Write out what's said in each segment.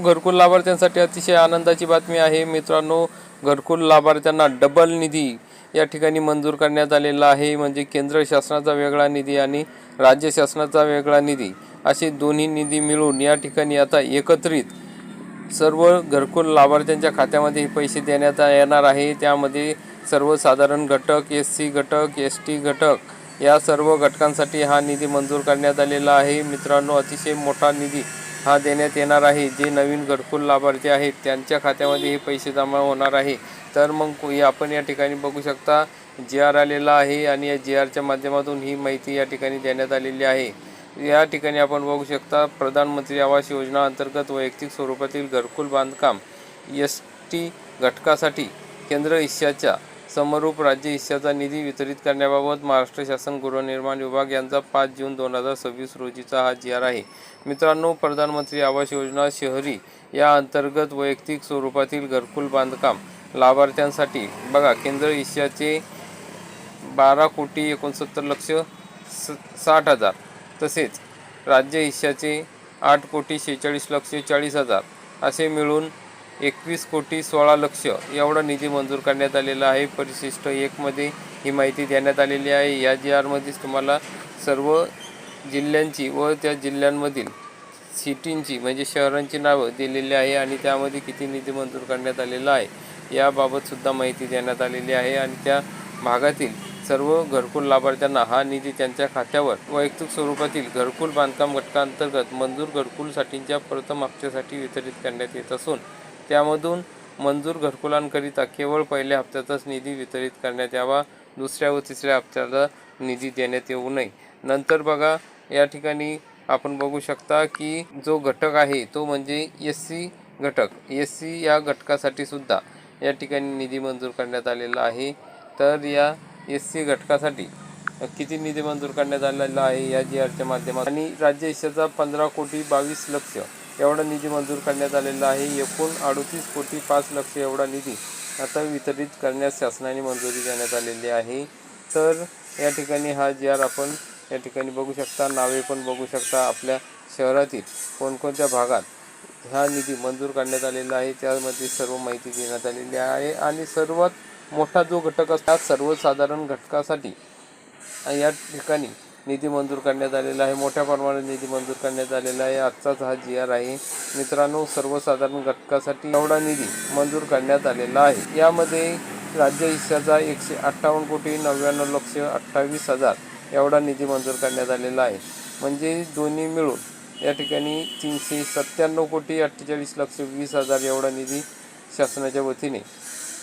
घरकुल लाभार्थ्यांसाठी अतिशय आनंदाची बातमी आहे मित्रांनो। घरकुल लाभार्थ्यांना डबल निधी या ठिकाणी मंजूर करण्यात आलेला आहे। म्हणजे केंद्र शासनाचा वेगळा निधी आणि राज्य शासनाचा वेगळा निधी असे दोन्ही निधी मिळून या ठिकाणी आता एकत्रित सर्व घरकुल लाभार्थ्यांच्या खात्यामध्ये पैसे देण्यात येणार आहे। त्यामध्ये सर्वसाधारण घटक, SC घटक, ST घटक या सर्व घटकांसाठी हा निधी मंजूर करण्यात आलेला आहे मित्रांनो। अतिशय मोठा निधी हा देण्यात येणार आहे। जे नवीन घरकुल लाभार्थी आहेत त्यांच्या खात्यामध्ये हे पैसे जमा होणार आहे। तर मग आपण या ठिकाणी बघू शकता GR आलेला आहे आणि या GRच्या माध्यमातून ही माहिती या ठिकाणी देण्यात आलेली आहे। या ठिकाणी आपण बघू शकता प्रधानमंत्री आवास योजना अंतर्गत वैयक्तिक स्वरूपातील घरकुल बांधकाम ST घटकासाठी केंद्र हिस्साच्या समरूप राज्य हिस्साचा निधी वितरित करण्याबाबत महाराष्ट्र शासन गृहनिर्माण विभाग यांचा 5 जून 2026 रोजीचा हा GR आहे मित्रांनो। प्रधानमंत्री आवास योजना शहरी या अंतर्गत वैयक्तिक स्वरूपातील घरकुल बांधकाम लाभार्थ्यांसाठी बघा केंद्र हिस्साचे 12,69,60,000 तसेच राज्य हिस्साचे 8,46,40,000 असे मिळून 21,16,00,000 एवढा निधी मंजूर करण्यात आलेला आहे। परिशिष्ट 1 मध्ये ही माहिती देण्यात आलेली आहे। या GR मध्येच तुम्हाला सर्व जिल्ह्यांची व त्या जिल्ह्यांमधील सिटींची म्हणजे शहरांची नावं दिलेली आहे आणि त्यामध्ये किती निधी मंजूर करण्यात आलेला आहे याबाबत सुद्धा माहिती देण्यात आलेली आहे। आणि त्या भागातील सर्व घरकुल लाभार्थ्यांना हा निधी त्यांच्या खात्यावर वैयक्तिक स्वरूपातील घरकुल बांधकाम घटकांतर्गत मंजूर घरकुलसाठीच्या प्रथम हप्त्यासाठी वितरित करण्यात येत असून त्यामधून मंजूर घरकुलांकरिता केवळ पहिल्या हप्त्याचाच निधी वितरित करण्यात यावा, दुसऱ्या व तिसऱ्या हप्त्याचा निधी देण्यात येऊ नये। नंतर बघा या ठिकाणी आपण बघू शकता की जो घटक आहे तो म्हणजे SC घटक, SC या घटकासाठी सुद्धा या ठिकाणी निधी मंजूर करण्यात आलेला आहे। तर या SC घटकासाठी किती निधी मंजूर करण्यात आलेला आहे या GRच्या माध्यमातून आणि राज्य हिस्साचा 15,22,00,000 एवढा निधी मंजूर करण्यात आलेला आहे। एकूण 38,05,00,000 एवढा निधी आता वितरित करण्यास शासनाने मंजुरी देण्यात आलेली आहे। तर या ठिकाणी हा GR आपण या ठिकाणी बघू शकता, नावे पण बघू शकता आपल्या शहरातील कोणकोणत्या भागात हा निधी मंजूर करण्यात आलेला आहे त्यामध्ये सर्व माहिती देण्यात आलेली आहे। आणि सर्वात मोठा जो घटक असतात सर्वसाधारण घटकासाठी या ठिकाणी निधी मंजूर करण्यात आलेला आहे। मोठ्या प्रमाणात निधी मंजूर करण्यात आलेला आहे। आजचाच हा GR आहे मित्रांनो। सर्वसाधारण घटकासाठी एवढा निधी मंजूर करण्यात आलेला आहे। यामध्ये राज्य हिस्साचा 158,99,28,000 एवढा निधी मंजूर करण्यात आलेला आहे। म्हणजे दोन्ही मिळून या ठिकाणी 397,48,20,000 एवढा निधी शासनाच्या वतीने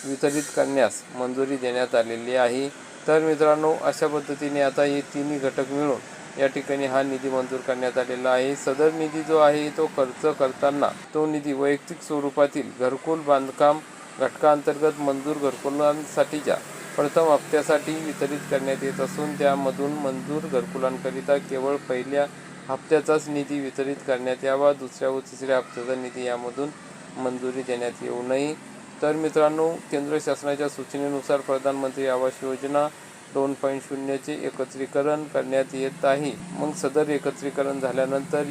वितरित करण्यास मंजुरी देण्यात आलेली आहे। तर मित्रांनो अशा पद्धतीने आता हे तिन्ही घटक मिळून या ठिकाणी हा निधी मंजूर करण्यात आलेला आहे। सदर निधी जो आहे तो खर्च करताना तो निधी वैयक्तिक स्वरूपातील घरकुल बांधकाम घटकांतर्गत मंजूर घरकुलांसाठीच्या प्रथम हप्त्यासाठी वितरित करण्यात येत असून त्यामधून मंजूर घरकुलांकरिता केवळ पहिल्या हप्त्याचाच निधी वितरित करण्यात यावा, दुसऱ्या व तिसऱ्या हप्त्याचा निधी यामधून मंजुरी देण्यात येऊ नये। तर मित्रांनो केंद्र शासनाच्या सूचनेनुसार प्रधानमंत्री आवास योजना 2.0 चे एकत्रीकरण करण्यात येत आहे। मग सदर एकत्रीकरण झाल्यानंतर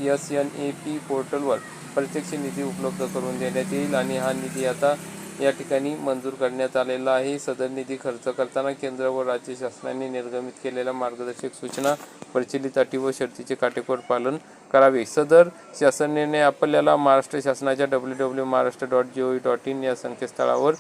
SNAP पोर्टलवर प्रत्यक्ष निधी उपलब्ध करून देण्यात येईल आणि हा निधी आता या ठिकाणी मंजूर करण्यात आलेला आहे। सदर निधी खर्च करताना केंद्र व राज्य शासनाने निर्गमित केलेल्या मार्गदर्शक सूचना, प्रचलित अटी व शर्तीचे काटेकोर पालन करावे। सदर शासन निर्णय आपल्याला महाराष्ट्र शासनाच्या www.maharashtra.gov.in या संकेतस्थळावर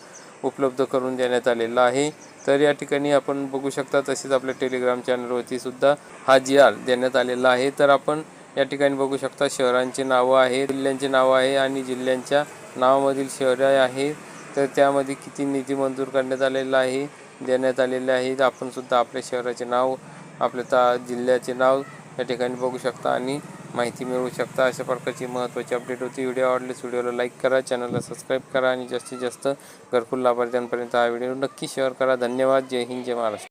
उपलब्ध करून देण्यात आलेला आहे। तर या ठिकाणी आपण बघू शकता तसेच आपल्या टेलिग्राम चॅनलवरती सुद्धा हा GR देण्यात आलेला आहे। तर आपण या ठिकाणी बघू शकता शहरांची नावं आहे, जिल्ह्यांची नावं आहे आणि जिल्ह्यांच्या नावामधील शहरे आहे तर त्यामध्ये किती निधी मंजूर करण्यात आलेला आहे देण्यात आलेले आहे। आपण सुद्धा आपल्या शहराचे नाव, आपल्या जिल्ह्याचे नाव या ठिकाणी बघू शकता आणि माहिती मिळवू शकता। अशा प्रकारची महत्त्वाची अपडेट होती। व्हिडिओ आवडल्यास व्हिडिओला लाईक करा, चॅनलला सबस्क्राईब करा आणि जास्तीत जास्त घरकुल लाभार्थ्यांपर्यंत हा व्हिडिओ नक्की शेअर करा। धन्यवाद। जय हिंद, जय महाराष्ट्र।